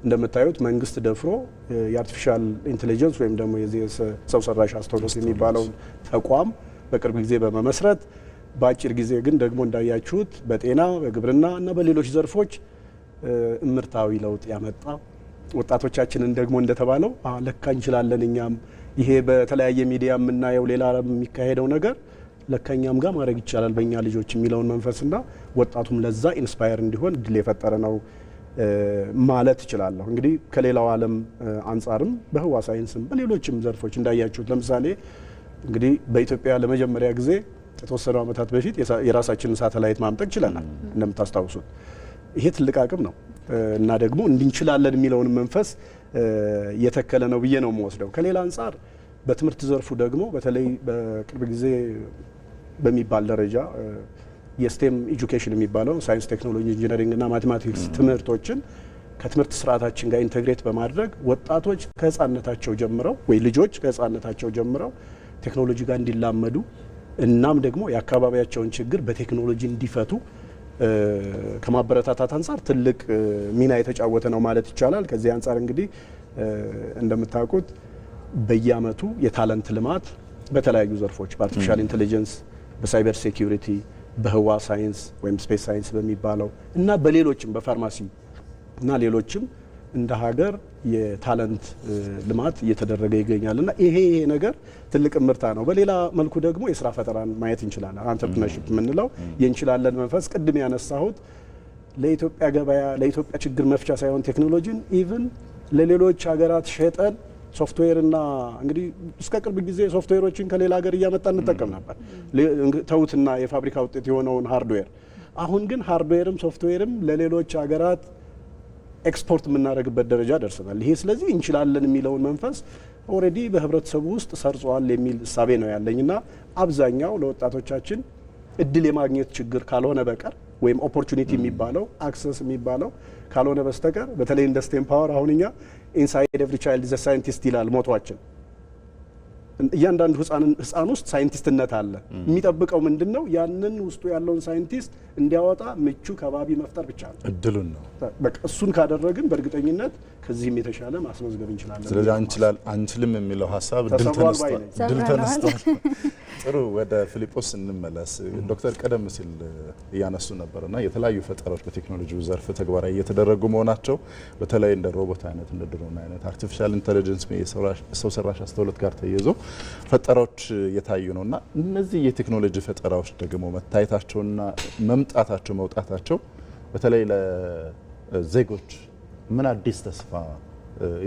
እንደምታዩት መንግስት ደፍሮ የአርቲፊሻል ኢንቴሊጀንስ ወይም ደግሞ የዚህ ሰው ሰራሽ አስተውሎት የሚባለውን ተቋም በቅርብ ጊዜ በመመስረት በአጭር ጊዜ ግን ደግሞ እንዳያችሁት በጤና በግብርና እና በሌሎች ዘርፎች እምርታዊ ለውጥ ያመጣ ወጣቶቻችንን ደግሞ እንደተባለው ለካ እንችላለን እኛም ይሄ በተለያየ ሚዲያ የምናየው ሌላ የሚካሄደው ነገር ለካ እኛም ጋር ማድረግ ይቻላል በእኛ ልጆች የሚለውን መንፈስና ወጣቱም ለዛ ኢንስፓየር እንዲሆን እድል የፈጠረ ነው ማለት እችላለሁ። እንግዲህ ከሌላው ዓለም አንጻርም በህዋ ሳይንስም በሌሎችም ዘርፎች እንዳያችሁት ለምሳሌ እንግዲህ በኢትዮጵያ ለመጀመሪያ ጊዜ ከተወሰኑ ዓመታት በፊት የራሳችንን ሳተላይት ማምጠቅ ችለናል እንደምታስታውሱት። ይሄ ትልቅ አቅም ነው እና ደግሞ እንድንችላለን የሚለውን መንፈስ የተከለ ነው ብዬ ነው የምወስደው። ከሌላ አንጻር በትምህርት ዘርፉ ደግሞ በተለይ በቅርብ ጊዜ በሚባል ደረጃ የስቴም ኤጁኬሽን የሚባለው ሳይንስ፣ ቴክኖሎጂ፣ ኢንጂነሪንግ እና ማቴማቲክስ ትምህርቶችን ከትምህርት ስርዓታችን ጋር ኢንተግሬት በማድረግ ወጣቶች ከህፃነታቸው ጀምረው ወይ ልጆች ከህፃነታቸው ጀምረው ቴክኖሎጂ ጋር እንዲላመዱ እናም ደግሞ የአካባቢያቸውን ችግር በቴክኖሎጂ እንዲፈቱ ከማበረታታት አንጻር ትልቅ ሚና የተጫወተ ነው ማለት ይቻላል። ከዚህ አንጻር እንግዲህ እንደምታውቁት በየአመቱ የታለንት ልማት በተለያዩ ዘርፎች በአርቲፊሻል ኢንቴሊጀንስ፣ በሳይበር ሴኩሪቲ፣ በህዋ ሳይንስ ወይም ስፔስ ሳይንስ በሚባለው እና በሌሎችም በፋርማሲ እና ሌሎችም እንደ ሀገር የታለንት ልማት እየተደረገ ይገኛል እና ይሄ ነገር ትልቅ ምርታ ነው። በሌላ መልኩ ደግሞ የስራ ፈጠራን ማየት እንችላለን። አንተርፕረነርሺፕ የምንለው የእንችላለን መንፈስ ቅድም ያነሳሁት ለኢትዮጵያ ገበያ ለኢትዮጵያ ችግር መፍቻ ሳይሆን ቴክኖሎጂን ኢቭን ለሌሎች ሀገራት ሸጠን ሶፍትዌርና እንግዲህ እስከ ቅርብ ጊዜ ሶፍትዌሮችን ከሌላ ሀገር እያመጣ እንጠቀም ነበር ተውትና የፋብሪካ ውጤት የሆነውን ሃርድዌር። አሁን ግን ሃርድዌርም ሶፍትዌርም ለሌሎች ሀገራት ኤክስፖርት የምናደርግበት ደረጃ ደርሰናል። ይሄ ስለዚህ እንችላለን የሚለውን መንፈስ ኦልሬዲ በህብረተሰቡ ውስጥ ሰርጿል የሚል እሳቤ ነው ያለኝና አብዛኛው ለወጣቶቻችን እድል የማግኘት ችግር ካልሆነ በቀር ወይም ኦፖርቹኒቲ የሚባለው አክሰስ የሚባለው ካልሆነ በስተቀር በተለይ እንደ ስቴም ፓወር አሁን እኛ ኢንሳይድ ኤቭሪ ቻይልድ ኢዝ አ ሳይንቲስት ይላል ሞቷችን እያንዳንዱ ህፃን ውስጥ ሳይንቲስትነት አለ። የሚጠብቀው ምንድነው? ያንን ውስጡ ያለውን ሳይንቲስት እንዲያወጣ ምቹ ከባቢ መፍጠር ብቻ ነው።
እድሉን ነው።
በቃ እሱን ካደረግን በእርግጠኝነት ከዚህም የተሻለ ማስመዝገብ እንችላለን።
ስለዚህ አንችልም የሚለው ሀሳብ ድል ተነስቷል። ጥሩ፣ ወደ ፊሊጶስ እንመለስ። ዶክተር ቀደም ሲል እያነሱ ነበርና የተለያዩ ፈጠራዎች በቴክኖሎጂው ዘርፍ ተግባራዊ እየተደረጉ መሆናቸው በተለይ እንደ ሮቦት አይነት እንደ ድሮን አይነት አርቲፊሻል ኢንተለጀንስ ሰው ሰራሽ አስተውሎት ጋር ተያይዞ ፈጠራዎች እየታዩ ነውና እነዚህ የቴክኖሎጂ ፈጠራዎች ደግሞ መታየታቸውና መምጣታቸው መውጣታቸው በተለይ ለዜጎች ምን አዲስ ተስፋ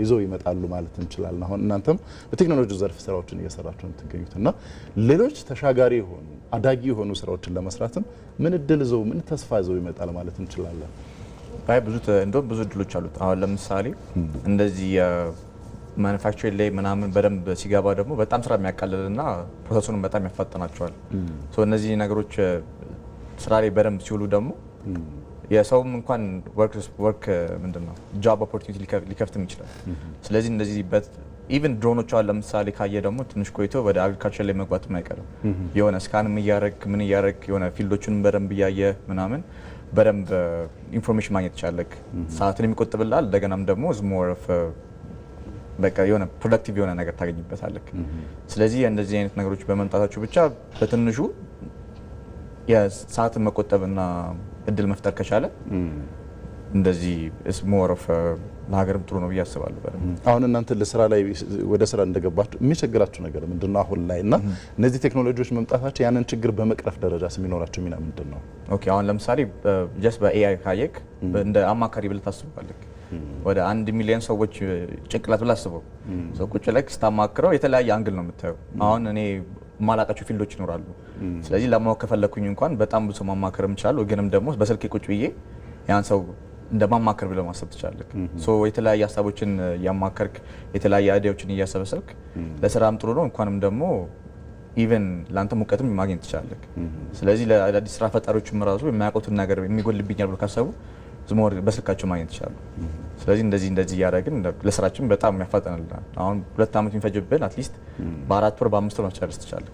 ይዘው ይመጣሉ ማለት እንችላለን? አሁን እናንተም በቴክኖሎጂ ዘርፍ ስራዎችን እየሰራችሁ የምትገኙትና ሌሎች ተሻጋሪ የሆኑ አዳጊ የሆኑ ስራዎችን ለመስራትም ምን እድል ይዘው ምን ተስፋ ይዘው ይመጣል ማለት እንችላለን?
እንደውም ብዙ እድሎች አሉት። አሁን ለምሳሌ እንደዚህ ማኑፋክቸሪንግ ላይ ምናምን በደንብ ሲገባ ደግሞ በጣም ስራ የሚያቃልልና ፕሮሰሱንም በጣም ያፋጥናቸዋል። እነዚህ ነገሮች ስራ ላይ በደንብ ሲውሉ ደግሞ የሰውም እንኳን ወርክ ምንድነው ጆብ ኦፖርቹኒቲ ሊከፍትም ይችላል። ስለዚህ እንደዚህ ኢቭን ድሮኖች አሁን ለምሳሌ ካየ ደግሞ ትንሽ ቆይቶ ወደ አግሪካልቸር ላይ መግባትም አይቀርም። የሆነ ስካንም እያረግ ምን እያረግ የሆነ ፊልዶቹን በደንብ እያየ ምናምን በደንብ ኢንፎርሜሽን ማግኘት ይቻላል። ሰዓትን የሚቆጥብላል። እንደገናም ደግሞ ሞር ኦፍ በቃ የሆነ ፕሮዳክቲቭ የሆነ ነገር ታገኝበታለህ። ስለዚህ እንደዚህ አይነት ነገሮች በመምጣታቸው ብቻ በትንሹ የሰዓትን መቆጠብና እድል መፍጠር ከቻለ እንደዚህ ሞር ኦፍ ለሀገርም ጥሩ ነው ብዬ አስባለሁ።
አሁን እናንተ ለስራ ላይ ወደ ስራ እንደገባችሁ የሚቸግራችሁ ነገር ምንድነው አሁን ላይ እና እነዚህ ቴክኖሎጂዎች መምጣታቸው ያንን ችግር በመቅረፍ ደረጃ የሚኖራቸው ሚና ምንድነው?
ኦኬ አሁን ለምሳሌ ጀስት በኤአይ ካየክ እንደ አማካሪ ብለህ ታስባለህ። ወደ 1 ሚሊዮን ሰዎች ጭንቅላት ብለህ አስበው። ሰው ቁጭ ላይ ስታማክረው የተለያየ አንግል ነው የምታየው። አሁን እኔ ማላቃቸው ፊልዶች ይኖራሉ። ስለዚህ ለማወቅ ከፈለኩኝ እንኳን በጣም ብዙ ማማከርም ይችላል። ወገንም ደግሞ በስልክ ቁጭ ብዬ ያን ሰው እንደማማከር ብለ ማሰብ ትችላለህ። የተለያየ ሀሳቦችን ያማከርክ የተለያየ አይዲያዎችን እያሰበሰብክ ለስራም ጥሩ ነው። እንኳንም ደግሞ ኢቨን ላንተ ሙቀትም ማግኘት ትችላለህ። ስለዚህ ለአዲስ ስራ ፈጣሪዎችም ራሱ የማያውቁትን ነገር የሚጎልብኛል ብሎ ካሰቡ ዝሞር በስልካቸው ማግኘት ይችላሉ። ስለዚህ እንደዚህ እያደረግን ለስራችን በጣም ያፋጠናልናል። አሁን 2 ዓመት የሚፈጅብን አትሊስት በ4 ወር በ5 ወር መጨረስ ትችላለህ።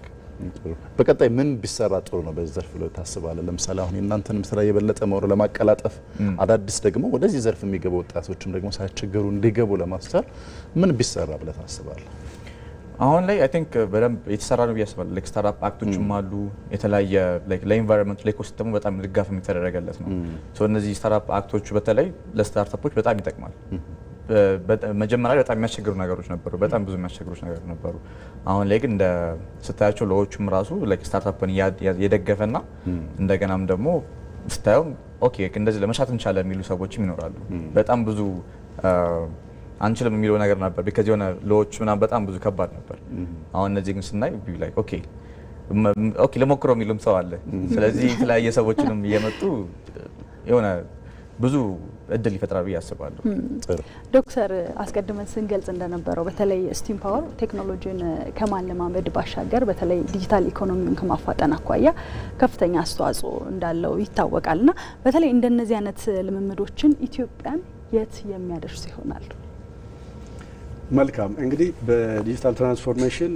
በቀጣይ ምን ቢሰራ ጥሩ ነው በዚህ ዘርፍ ላይ ታስባለህ? ለምሳሌ አሁን እናንተንም ስራ የበለጠ መወር ለማቀላጠፍ አዳዲስ ደግሞ ወደዚህ ዘርፍ የሚገቡ ወጣቶችም ደግሞ ሳይቸገሩ እንዲገቡ ለማስቻል ምን ቢሰራ ብለህ ታስባለህ?
አሁን ላይ አይ ቲንክ በደንብ የተሰራ ነው ብዬ አስባለሁ። ላይክ ስታርታፕ አክቶችም አሉ። የተለያየ ላይክ ለኢንቫይሮንመንት ለኢኮሲስተሙ በጣም ድጋፍ የሚደረገለት ነው። እነዚህ ስታርታፕ አክቶች በተለይ ለስታርታፖች በጣም ይጠቅማል። መጀመሪያ በጣም የሚያስቸግሩ ነገሮች ነበሩ። በጣም ብዙ የሚያስቸግሩ ነገሮች ነበሩ። አሁን ላይ ግን እንደ ስታያቸው ለዎቹም ራሱ ላይክ ስታርታፕን የደገፈና እንደገናም ደግሞ ስታየው ኦኬ እንደዚህ ለመስራት እንቻለ የሚሉ ሰዎችም ይኖራሉ። በጣም ብዙ አንችልም የሚለው ነገር ነበር። ቢካዝ የሆነ ለዎች ምናምን በጣም ብዙ ከባድ ነበር። አሁን እነዚህ ግን ስናይ ላይክ ኦኬ ለሞክረው የሚሉም ሰው አለ። ስለዚህ የተለያየ ሰዎችንም እየመጡ የሆነ ብዙ እድል ይፈጥራል ብዬ አስባለሁ።
ዶክተር አስቀድመን ስንገልጽ እንደነበረው በተለይ ስቲም ፓወር ቴክኖሎጂን ከማለማመድ ባሻገር በተለይ ዲጂታል ኢኮኖሚውን ከማፋጠን አኳያ ከፍተኛ አስተዋጽኦ እንዳለው ይታወቃልና በተለይ እንደነዚህ አይነት ልምምዶችን ኢትዮጵያን የት የሚያደርስ ይሆናል?
መልካም እንግዲህ በዲጂታል ትራንስፎርሜሽን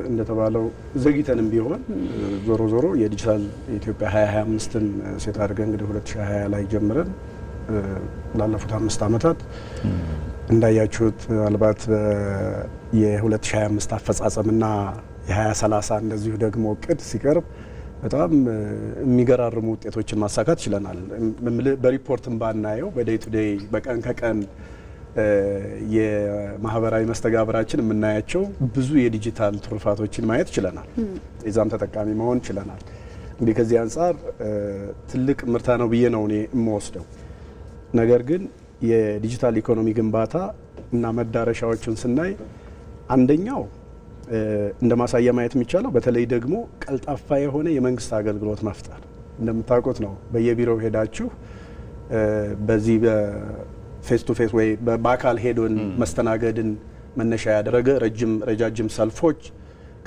እንደተባለው ዘግይተንም ቢሆን ዞሮ የዲጂታል ኢትዮጵያ 2025ን ሴት አድርገን እንግዲህ 2020 ላይ ጀምረን ላለፉት 5 ዓመታት እንዳያችሁት ምናልባት የ2025 አፈጻጸምና የ2030 እንደዚሁ ደግሞ እቅድ ሲቀርብ በጣም የሚገራርሙ ውጤቶችን ማሳካት ችለናል። በሪፖርትም ባናየው በዴይ ቱ ዴይ በቀን ከቀን የማህበራዊ መስተጋብራችን የምናያቸው ብዙ የዲጂታል ትሩፋቶችን ማየት ችለናል። የዛም ተጠቃሚ መሆን ችለናል። እንግዲህ ከዚህ አንጻር ትልቅ ምርታ ነው ብዬ ነው እኔ የምወስደው። ነገር ግን የዲጂታል ኢኮኖሚ ግንባታ እና መዳረሻዎችን ስናይ አንደኛው እንደ ማሳያ ማየት የሚቻለው በተለይ ደግሞ ቀልጣፋ የሆነ የመንግስት አገልግሎት መፍጠር። እንደምታውቁት ነው በየቢሮው ሄዳችሁ በዚህ ፌስ ቱ ፌስ ወይ በአካል ሄዶን መስተናገድን መነሻ ያደረገ ረጃጅም ሰልፎች፣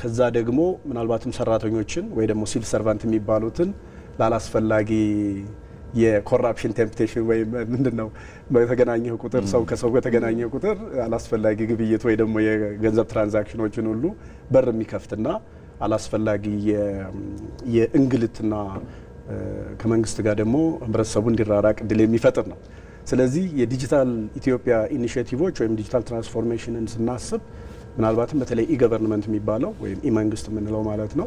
ከዛ ደግሞ ምናልባትም ሰራተኞችን ወይ ደግሞ ሲቪል ሰርቫንት የሚባሉትን ላላስፈላጊ የኮራፕሽን ቴምፕቴሽን ወይ ምንድነው በተገናኘው ቁጥር ሰው ከሰው በተገናኘው ቁጥር አላስፈላጊ ግብይት ወይ ደግሞ የገንዘብ ትራንዛክሽኖችን ሁሉ በር የሚከፍትና አላስፈላጊ የእንግልትና ከመንግስት ጋር ደግሞ ህብረተሰቡ እንዲራራቅ እድል የሚፈጥር ነው። ስለዚህ የዲጂታል ኢትዮጵያ ኢኒሺዬቲቮች ወይም ዲጂታል ትራንስፎርሜሽንን ስናስብ ምናልባትም በተለይ ኢገቨርንመንት የሚባለው ወይም ኢመንግስት የምንለው ማለት ነው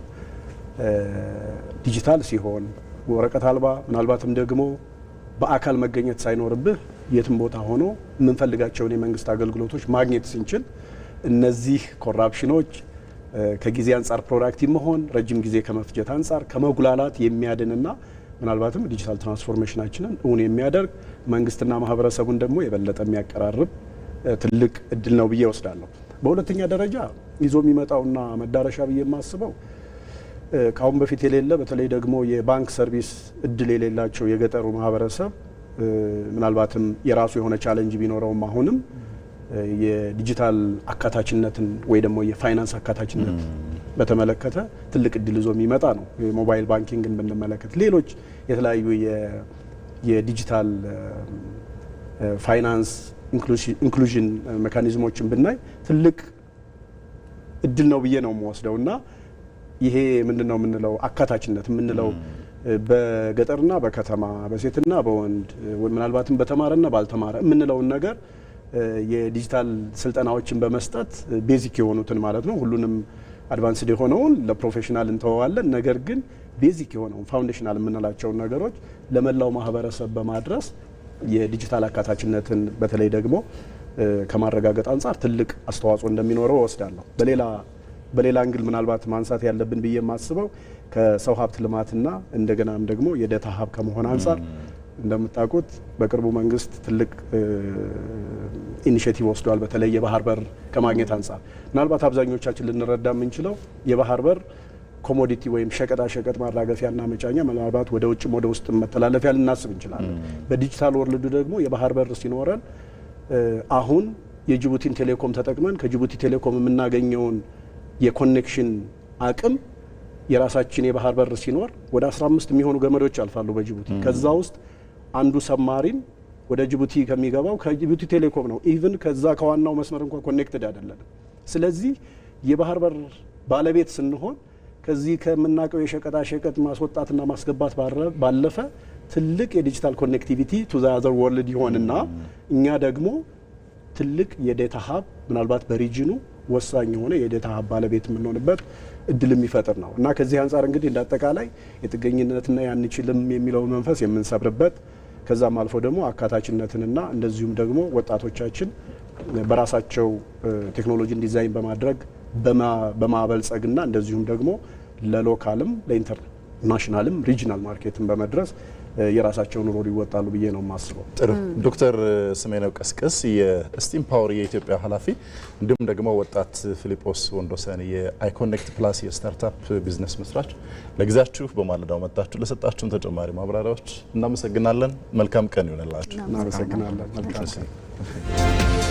ዲጂታል ሲሆን ወረቀት አልባ ምናልባትም ደግሞ በአካል መገኘት ሳይኖርብህ የትም ቦታ ሆኖ የምንፈልጋቸውን የመንግስት አገልግሎቶች ማግኘት ስንችል እነዚህ ኮራፕሽኖች ከጊዜ አንጻር ፕሮዳክቲቭ መሆን ረጅም ጊዜ ከመፍጀት አንጻር ከመጉላላት የሚያድንና ምናልባትም ዲጂታል ትራንስፎርሜሽናችንን እውን የሚያደርግ መንግስትና ማህበረሰቡን ደግሞ የበለጠ የሚያቀራርብ ትልቅ እድል ነው ብዬ ወስዳለሁ። በሁለተኛ ደረጃ ይዞ የሚመጣውና መዳረሻ ብዬ የማስበው ካሁን በፊት የሌለ በተለይ ደግሞ የባንክ ሰርቪስ እድል የሌላቸው የገጠሩ ማህበረሰብ ምናልባትም የራሱ የሆነ ቻሌንጅ ቢኖረውም አሁንም የዲጂታል አካታችነትን ወይ ደግሞ የፋይናንስ አካታችነት በተመለከተ ትልቅ እድል ይዞ የሚመጣ ነው። የሞባይል ባንኪንግን ብንመለከት ሌሎች የተለያዩ የዲጂታል ፋይናንስ ኢንክሉዥን ሜካኒዝሞችን ብናይ ትልቅ እድል ነው ብዬ ነው የምወስደው እና ይሄ ምንድነው የምንለው አካታችነት የምንለው በገጠርና በከተማ በሴትና በወንድ ምናልባትም በተማረና ባልተማረ የምንለውን ነገር የዲጂታል ስልጠናዎችን በመስጠት ቤዚክ የሆኑትን ማለት ነው ሁሉንም አድቫንስድ የሆነውን ለፕሮፌሽናል እንተዋለን። ነገር ግን ቤዚክ የሆነውን ፋውንዴሽናል የምንላቸውን ነገሮች ለመላው ማህበረሰብ በማድረስ የዲጂታል አካታችነትን በተለይ ደግሞ ከማረጋገጥ አንጻር ትልቅ አስተዋጽኦ እንደሚኖረው ወስዳለሁ። በሌላ አንግል ምናልባት ማንሳት ያለብን ብዬ የማስበው ከሰው ሀብት ልማትና እንደገናም ደግሞ የዳታ ሀብ ከመሆን አንጻር እንደምታውቁት በቅርቡ መንግስት ትልቅ ኢኒሺዬቲቭ ወስዷል። በተለይ የባህር በር ከማግኘት አንጻር ምናልባት አብዛኞቻችን ልንረዳ የምንችለው የባህር በር ኮሞዲቲ ወይም ሸቀጣ ሸቀጥ ማራገፊያና መጫኛ ምናልባት ወደ ውጭም ወደ ውስጥ መተላለፊያ ልናስብ እንችላለን። በዲጂታል ወርልዱ ደግሞ የባህር በር ሲኖረን አሁን የጅቡቲን ቴሌኮም ተጠቅመን ከጅቡቲ ቴሌኮም የምናገኘውን የኮኔክሽን አቅም የራሳችን የባህር በር ሲኖር ወደ 15 የሚሆኑ ገመዶች አልፋሉ በጅቡቲ። ከዛ ውስጥ አንዱ ሰማሪን ወደ ጅቡቲ ከሚገባው ከጅቡቲ ቴሌኮም ነው። ኢቭን ከዛ ከዋናው መስመር እንኳን ኮኔክትድ አይደለም። ስለዚህ የባህር በር ባለቤት ስንሆን ከዚህ ከምናቀው የሸቀጣ ሸቀጥ ማስወጣትና ማስገባት ባለፈ ትልቅ የዲጂታል ኮኔክቲቪቲ ቱ ዘ አዘር ወርልድ ይሆንና እኛ ደግሞ ትልቅ የዴታ ሀብ ምናልባት በሪጅኑ ወሳኝ የሆነ የዴታ ሀብ ባለቤት የምንሆንበት እድል የሚፈጥር ነው እና ከዚህ አንጻር እንግዲህ እንዳጠቃላይ የጥገኝነትና ያንችልም የሚለውን መንፈስ የምንሰብርበት ከዛም አልፎ ደግሞ አካታችነትንና እንደዚሁም ደግሞ ወጣቶቻችን በራሳቸው ቴክኖሎጂን ዲዛይን በማድረግ በማበልጸግና እንደዚሁም ደግሞ ለሎካልም ለኢንተርናሽናልም ሪጂናል ማርኬትን በመድረስ የራሳቸውን ሮል ይወጣሉ ብዬ ነው የማስበው።
ጥሩ ዶክተር ስሜነው ቀስቀስ የስቲም ፓወር የኢትዮጵያ ኃላፊ እንዲሁም ደግሞ ወጣት ፊሊጶስ ወንዶሰን የአይኮኔክት ፕላስ የስታርታፕ ቢዝነስ መስራች ለጊዜያችሁ በማለዳው መጣችሁ ለሰጣችሁን ተጨማሪ ማብራሪያዎች እናመሰግናለን። መልካም ቀን ይሆንላችሁ።
እናመሰግናለን። መልካም ቀን።